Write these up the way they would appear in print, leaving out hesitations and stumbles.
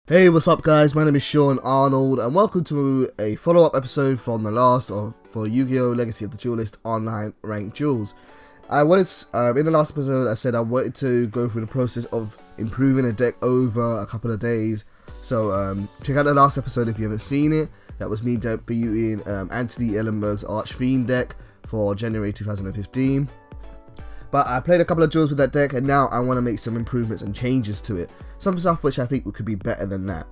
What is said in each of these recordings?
Hey, what's up guys, my name is Sean Arnold and welcome to a follow-up episode from the last for Yu-Gi-Oh! Legacy of the Duelist online ranked duels. In the last episode I said I wanted to go through the process of improving a deck over a couple of days. So check out the last episode if you haven't seen it. That was me debuting Anthony Ellenberg's Archfiend deck for January 2015. But I played a couple of duels with that deck and now I want to make some improvements and changes to it. Some stuff which I think could be better than that.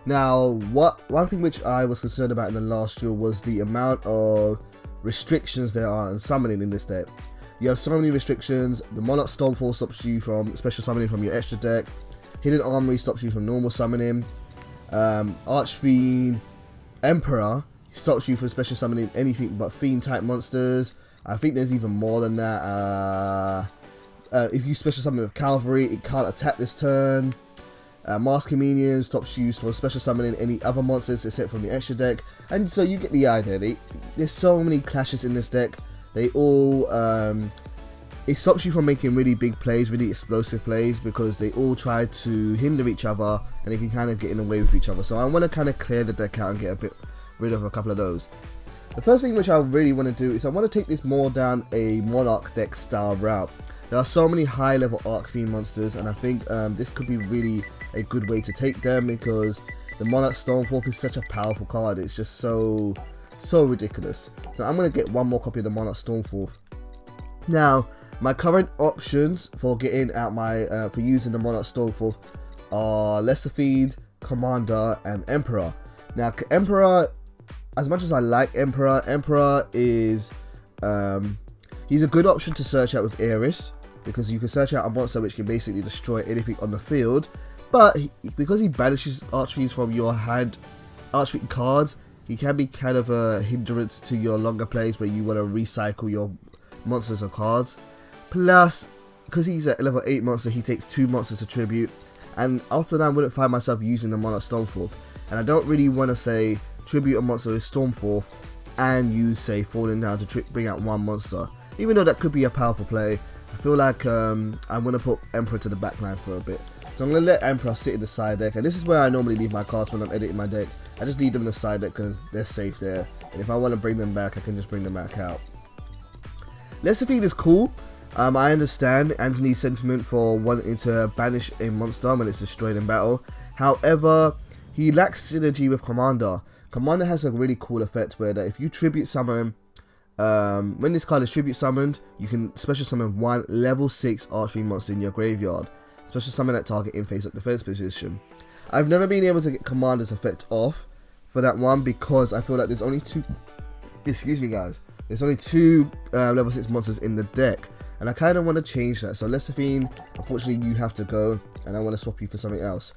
Now, one thing which I was concerned about in the last duel was the amount of restrictions there are in summoning in this deck. You have so many restrictions. The Monarch Stormfall stops you from special summoning from your extra deck. Hidden Armory stops you from normal summoning. Archfiend Emperor stops you from special summoning anything but fiend type monsters. I think there's even more than that. If you special summon with Cavalry, it can't attack this turn. Mask Minion stops you from special summoning any other monsters except from the extra deck. And so you get the idea. There's so many clashes in this deck. They all it stops you from making really big plays, really explosive plays, because they all try to hinder each other and they can kind of get in the way with each other. So I want to kind of clear the deck out and get a bit rid of a couple of those. The first thing which I really want to do is I want to take this more down a Monarch deck style route. There are so many high level Archfiend monsters and I think this could be really a good way to take them, because the Monarch Stormfall is such a powerful card. It's just so ridiculous. So I'm going to get one more copy of the Monarch Stormfall. Now my current options for getting out my for using the Monarch Stormfall are Lesser Feed, Commander and Emperor. Now Emperor, as much as I like Emperor is he's a good option to search out with Ares, because you can search out a monster which can basically destroy anything on the field. But because he banishes Archfiends from your hand, Archfiend cards, he can be kind of a hindrance to your longer plays where you want to recycle your monsters or cards. Plus, because he's a level 8 monster, he takes 2 monsters to tribute, and after that I wouldn't find myself using the Monarch Stormfall. And I don't really want to say tribute a monster with Stormfall and use say Falling Down to bring out one monster. Even though that could be a powerful play, I feel like I want to put Emperor to the backline for a bit. So I'm going to let Emperor sit in the side deck, and this is where I normally leave my cards when I'm editing my deck. I just leave them in the side deck because they're safe there, and if I want to bring them back I can just bring them back out. Lesser Feed is cool. I understand Anthony's sentiment for wanting to banish a monster when it's destroyed in battle. However, he lacks synergy with Commander. Commander has a really cool effect where that if you tribute summon, when this card is tribute summoned, you can special summon one level 6 Archfiend monster in your graveyard. Special summon that target in face up defense position. I've never been able to get Commander's effect off for that one because I feel like there's only two. Excuse me, guys. There's only 2 level 6 monsters in the deck, and I kind of want to change that. So Lesser Fiend, unfortunately, you have to go, and I want to swap you for something else.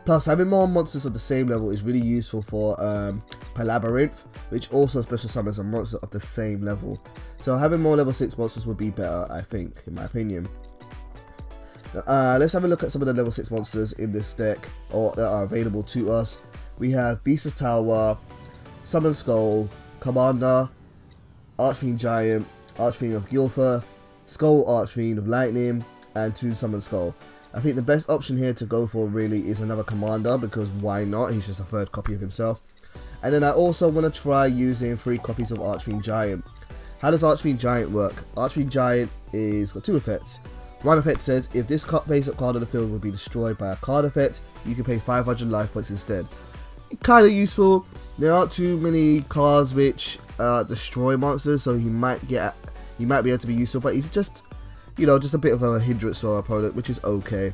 Plus, having more monsters of the same level is really useful for Labyrinth, which also special summons a monster of the same level. So having more level 6 monsters would be better, I think, in my opinion. Let's have a look at some of the level 6 monsters in this deck, or that are available to us. We have Beast's Tower, Summon Skull, Commander, Archfiend Giant, Archfiend of Gilfer, Skull Archfiend of Lightning, and 2 Summon Skull. I think the best option here to go for really is another Commander, because why not? He's just a third copy of himself. And then I also want to try using 3 copies of Archfiend Giant. How does Archfiend Giant work? Archfiend Giant is got 2 effects. One effect says if this face-up card on the field will be destroyed by a card effect, you can pay 500 life points instead. Kind of useful. There aren't too many cards which destroy monsters, so he might be able to be useful, but he's just, you know, just a bit of a hindrance to our opponent, which is okay.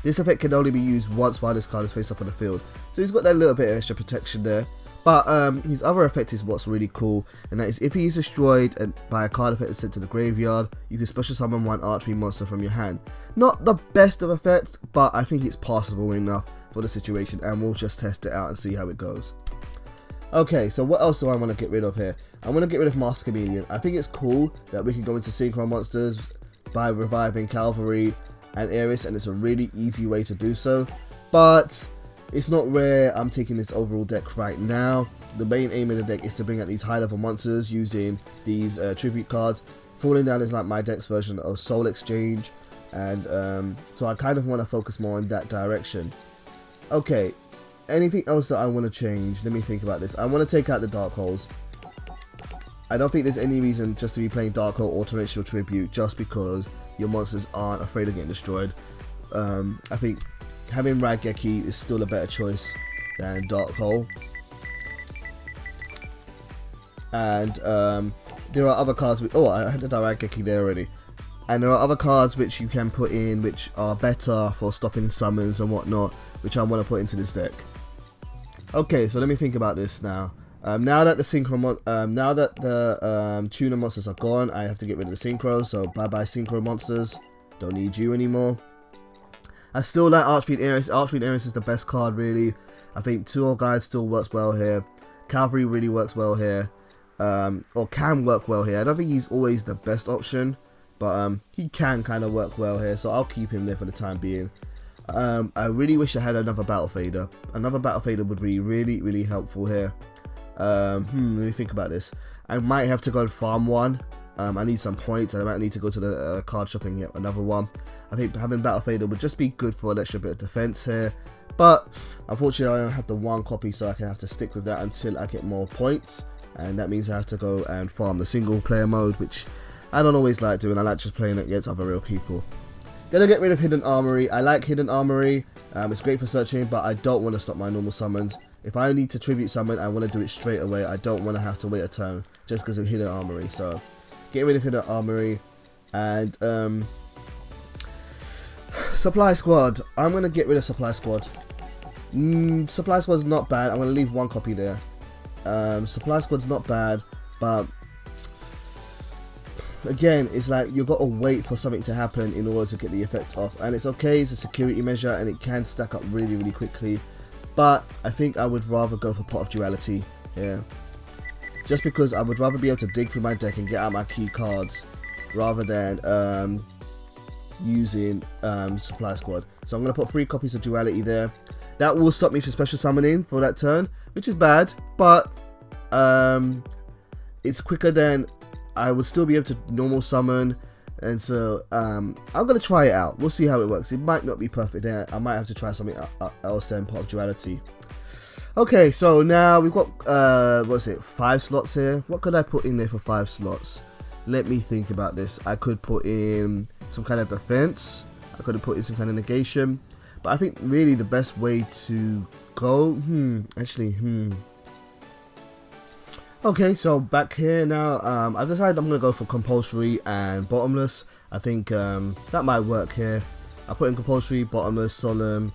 This effect can only be used once while this card is face up on the field, so he's got that little bit of extra protection there. But his other effect is what's really cool, and that is if he is destroyed by a card effect and sent to the graveyard, you can special summon one Archfiend monster from your hand. Not the best of effects, but I think it's passable enough for the situation, and we'll just test it out and see how it goes. Okay, so what else do I want to get rid of here? I want to get rid of Mask Minion. I think it's cool that we can go into Synchro monsters by reviving Cavalry and Ares, and it's a really easy way to do so, but it's not where I'm taking this overall deck right now. The main aim of the deck is to bring out these high level monsters using these tribute cards. Falling Down is like my deck's version of Soul Exchange, and so I kind of want to focus more in that direction. Okay, anything else that I want to change? Let me think about this. I want to take out the Dark Holes. I don't think there's any reason just to be playing Dark Hole or Torrential Tribute just because your monsters aren't afraid of getting destroyed. I think having Raigeki is still a better choice than Dark Hole. And there are other cards which, oh, I had the Raigeki there already. And there are other cards which you can put in which are better for stopping summons and whatnot, which I want to put into this deck. Okay, so let me think about this now. Now that the tuner monsters are gone, I have to get rid of the synchro. So bye bye synchro monsters. Don't need you anymore. I still like Archfiend Ares. Archfiend Ares is the best card really. I think Tour Guide still works well here. Cavalry really works well here, or can work well here. I don't think he's always the best option, but he can kind of work well here. So I'll keep him there for the time being. I really wish I had another Battle Fader. Another Battle Fader would be really helpful here. Let me think about this. I might have to go and farm one. I need some points and I might need to go to the card shop and get another one. I think having Battle Fader would just be good for an extra bit of defense here. But unfortunately I don't have the one copy, so I can have to stick with that until I get more points. And that means I have to go and farm the single player mode, which I don't always like doing. I like just playing it against other real people. Gonna get rid of Hidden Armory. I like Hidden Armory. It's great for searching, but I don't want to stop my normal summons. If I need to tribute summon, I want to do it straight away. I don't want to have to wait a turn just because of Hidden Armory. So get rid of Hidden Armory. And Supply Squad. I'm going to get rid of Supply Squad. Supply Squad's not bad. I'm going to leave one copy there. Supply Squad's not bad, but again, it's like you've got to wait for something to happen in order to get the effect off. And it's okay, it's a security measure and it can stack up really quickly. But I think I would rather go for Pot of Duality here. Just because I would rather be able to dig through my deck and get out my key cards rather than using Supply Squad. So I'm going to put 3 copies of Duality there. That will stop me from special summoning for that turn, which is bad, but it's quicker than I would still be able to normal summon. And so I'm going to try it out. We'll see how it works. It might not be perfect there. I might have to try something else than Pot of Duality. Okay, so now we've got, 5 slots here. What could I put in there for 5 slots? Let me think about this. I could put in some kind of defense. I could have put in some kind of negation. But I think really the best way to go, Okay, so back here now, I've decided I'm going to go for Compulsory and Bottomless. I think that might work here. I put in Compulsory, Bottomless, Solemn,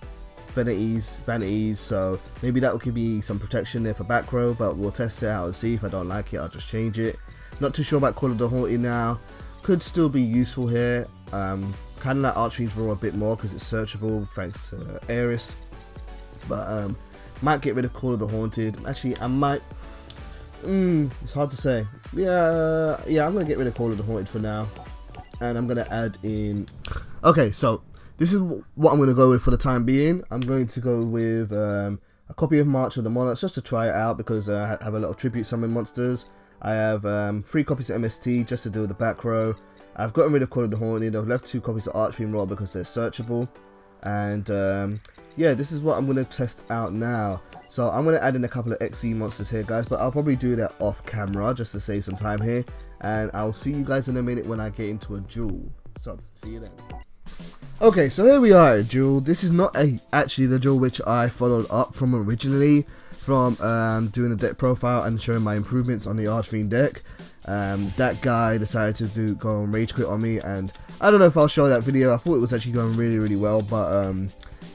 Vanities, so maybe that will give me some protection there for back row, but we'll test it out and see. If I don't like it, I'll just change it. Not too sure about Call of the Haunted now. Could still be useful here. Kind of like Archfiend's Roar a bit more because it's searchable thanks to Ares. But might get rid of Call of the Haunted. Actually, I might. It's hard to say. Yeah, I'm gonna get rid of Call of the Haunted for now, and I'm gonna add in. Okay, so this is what I'm gonna go with for the time being. I'm going to go with a copy of March of the Monarchs just to try it out because I have a lot of tribute summon monsters. I have 3 copies of MST just to do with the back row. I've gotten rid of Call of the Haunted. I've left 2 copies of Archfiend Roar because they're searchable, and yeah, this is what I'm gonna test out now. So I'm going to add in a couple of XE monsters here, guys, but I'll probably do that off camera just to save some time here. And I'll see you guys in a minute when I get into a duel. So, see you then. Okay, so here we are at a duel. This is not actually the duel which I followed up from originally, from doing the deck profile and showing my improvements on the Archfiend deck. That guy decided to go and rage quit on me, and I don't know if I'll show that video. I thought it was actually going really well, but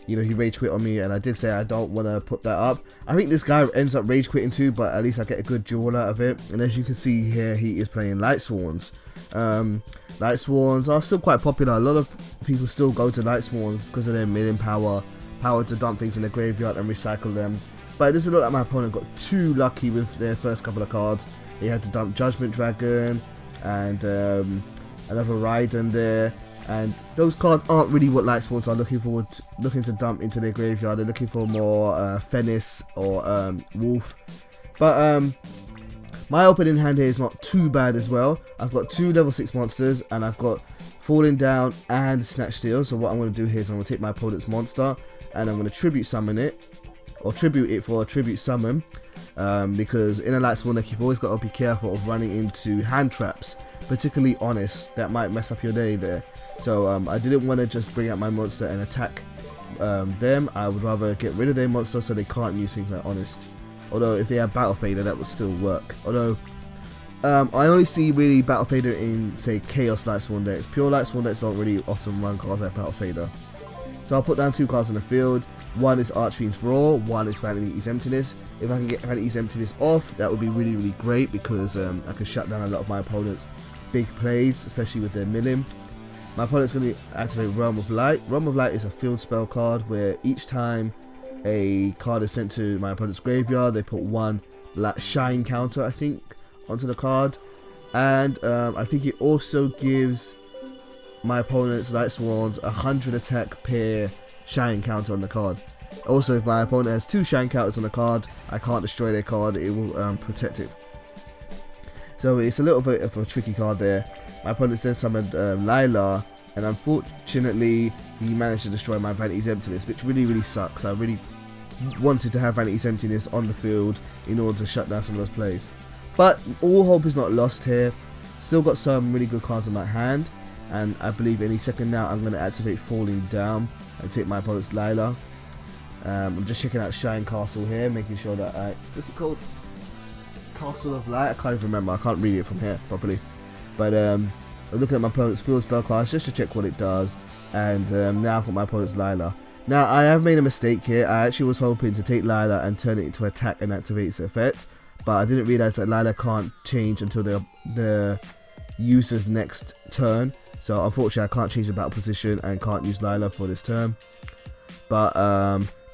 you know, he rage quit on me, and I did say I don't want to put that up. I think this guy ends up rage quitting too, but at least I get a good duel out of it. And as you can see here, he is playing Light Swans. Light Swans are still quite popular. A lot of people still go to Light Swans because of their milling power to dump things in the graveyard and recycle them. But this is not like my opponent got too lucky with their first couple of cards. He had to dump Judgment Dragon and another Raiden there. And those cards aren't really what Light Swans are looking to dump into their graveyard. They're looking for more Fenris or Wolf. But my opening hand here is not too bad as well. I've got 2 level 6 monsters and I've got Falling Down and Snatch Steal. So what I'm going to do here is I'm going to take my opponent's monster and I'm going to tribute summon it, or tribute it for a tribute summon, because in a light sworn deck you've always got to be careful of running into hand traps, particularly Honest, that might mess up your day there. So I didn't want to just bring out my monster and attack them. I would rather get rid of their monster so they can't use things like Honest. Although if they have Battle Fader, that would still work. Although I only see really Battle Fader in, say, Chaos Light Sworn decks. Pure Light Sworn decks don't really often run cards like Battle Fader. So I'll put down 2 cards in the field. One is Archfiend's Roar, one is Vanity's Emptiness. If I can get Vanity's Emptiness off, that would be really, really great, because I could shut down a lot of my opponent's big plays, especially with their milling. My opponent's going to activate Realm of Light. Realm of Light is a field spell card where each time a card is sent to my opponent's graveyard, they put 1 shine counter, I think, onto the card. And I think it also gives my opponent's Light Swans 100 attack per shine counter on the card. Also, if my opponent has 2 shine counters on the card, I can't destroy their card, it will protect it. So it's a little bit of a tricky card there. My opponent then summoned Lila, and unfortunately he managed to destroy my Vanity's Emptiness, which really, really sucks. I really wanted to have Vanity's Emptiness on the field in order to shut down some of those plays. But all hope is not lost here. Still got some really good cards in my hand, and I believe any second now I'm going to activate Falling Down and take my opponent's Lila. I'm just checking out Shine Castle here, making sure that what's it called? Castle of Light? I can't even remember, I can't read it from here properly. But I'm looking at my opponent's field spell cards just to check what it does, and now I've got my opponent's Lila. Now I have made a mistake here. I actually was hoping to take Lila and turn it into attack and activate its effect, but I didn't realise that Lila can't change until the user's next turn. So unfortunately I can't change the battle position and can't use Lila for this turn. But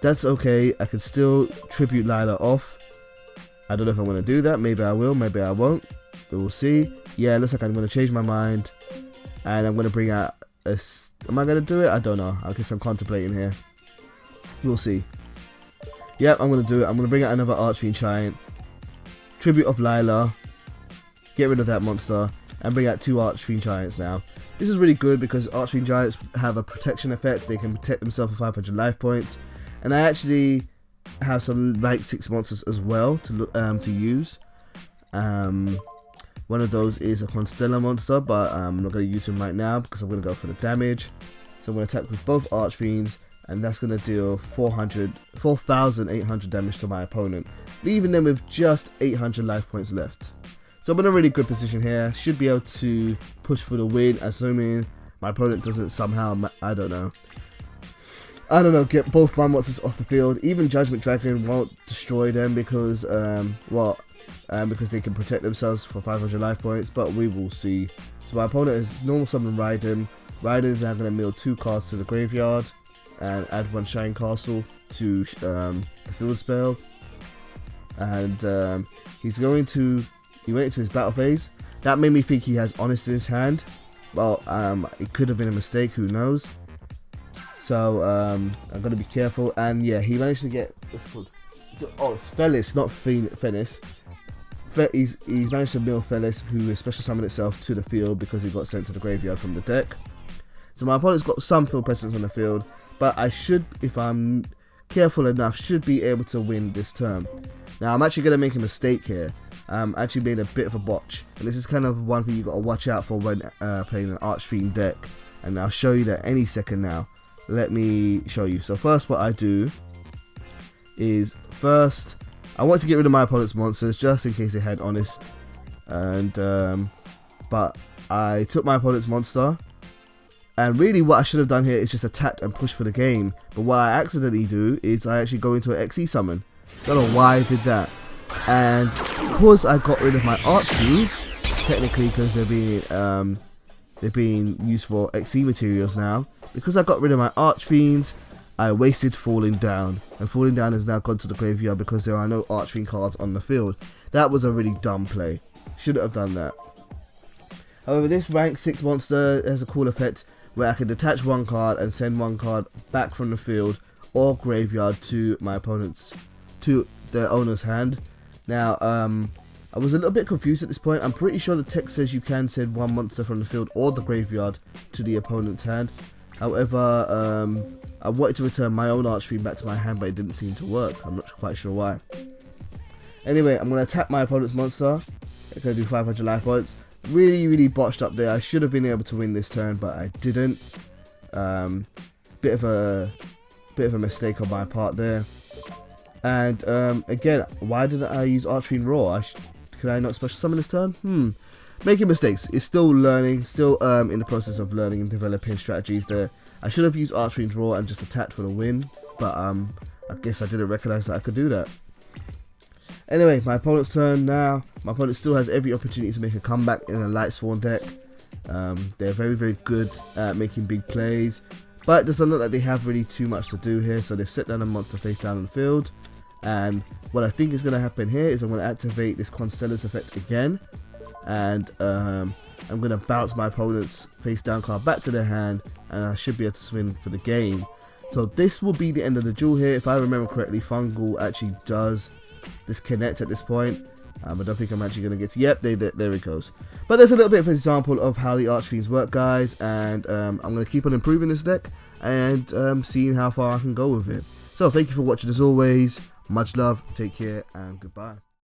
that's okay, I can still tribute Lila off. I don't know if I'm going to do that, maybe I will, maybe I won't, but we'll see. Yeah, it looks like I'm going to change my mind, and I'm going to bring out a... Am I going to do it? I don't know, I guess I'm contemplating here. We'll see. Yep, I'm going to do it. I'm going to bring out another Archfiend Giant, tribute of Lila, get rid of that monster, and bring out 2 Archfiend Giants now. This is really good because Archfiend Giants have a protection effect. They can protect themselves for 500 life points, and I actually have some rank 6 monsters as well to use. One of those is a Constellar monster, but I'm not going to use him right now because I'm going to go for the damage. So I'm going to attack with both Archfiends, and that's going to deal 4,800 damage to my opponent, leaving them with just 800 life points left. So I'm in a really good position here, should be able to push for the win, assuming my opponent doesn't somehow, I don't know, get both my monsters off the field. Even Judgment Dragon won't destroy them because, because they can protect themselves for 500 life points, but we will see. So my opponent is normal summon Raiden. Raiden is now going to mill 2 cards to the graveyard and add 1 Shine Castle to the field spell. And he went into his battle phase. That made me think he has Honest in his hand. Well, it could have been a mistake, who knows. So I'm going to be careful. And yeah, he managed to get, what's it called? It's Felis, not Fenis. He's managed to mill Felis, who has special summoned itself to the field because he got sent to the graveyard from the deck. So my opponent's got some field presence on the field, but I should, if I'm careful enough, should be able to win this turn. Now I'm actually going to make a mistake here. Actually made a bit of a botch, and this is kind of one thing you got to watch out for when playing an Archfiend deck, and I'll show you that any second now. Let me show you. So first what I do is, first I want to get rid of my opponent's monsters just in case they had Honest, and but I took my opponent's monster, and really what I should have done here is just attack and push for the game, but what I accidentally do is I actually go into an XE summon. Don't know why I did that. And because I got rid of my Archfiends, technically because they're being used for XE materials now, because I got rid of my Archfiends, I wasted Falling Down, and Falling Down has now gone to the graveyard because there are no Archfiend cards on the field. That was a really dumb play. Shouldn't have done that. However, this rank 6 monster has a cool effect where I can detach 1 card and send 1 card back from the field or graveyard to my opponent's, to their owner's hand. Now, I was a little bit confused at this point. I'm pretty sure the text says you can send 1 monster from the field or the graveyard to the opponent's hand. However, I wanted to return my own Archfiend back to my hand, but it didn't seem to work. I'm not quite sure why. Anyway, I'm going to attack my opponent's monster. I'm going to do 500 life points. Really botched up there. I should have been able to win this turn, but I didn't. Bit of a mistake on my part there. And again, why didn't I use Archfiend Raw? Could I not special summon this turn? Making mistakes. It's still learning, still in the process of learning and developing strategies there. I should have used Archfiend Raw and just attacked for the win, but I guess I didn't recognize that I could do that. Anyway, my opponent's turn now. My opponent still has every opportunity to make a comeback in a Light Sworn deck. They're very good at making big plays, but it doesn't look like they have really too much to do here, so they've set down a monster face down on the field. And what I think is going to happen here is I'm going to activate this Constella's effect again, and I'm going to bounce my opponent's face down card back to their hand, and I should be able to swing for the game. So this will be the end of the duel here. If I remember correctly, Fungal actually does disconnect at this point. I don't think I'm actually going to get to... Yep, there it goes. But there's a little bit of an example of how the Archfiends work, guys, and I'm going to keep on improving this deck and seeing how far I can go with it. So thank you for watching as always. Much love, take care, and goodbye.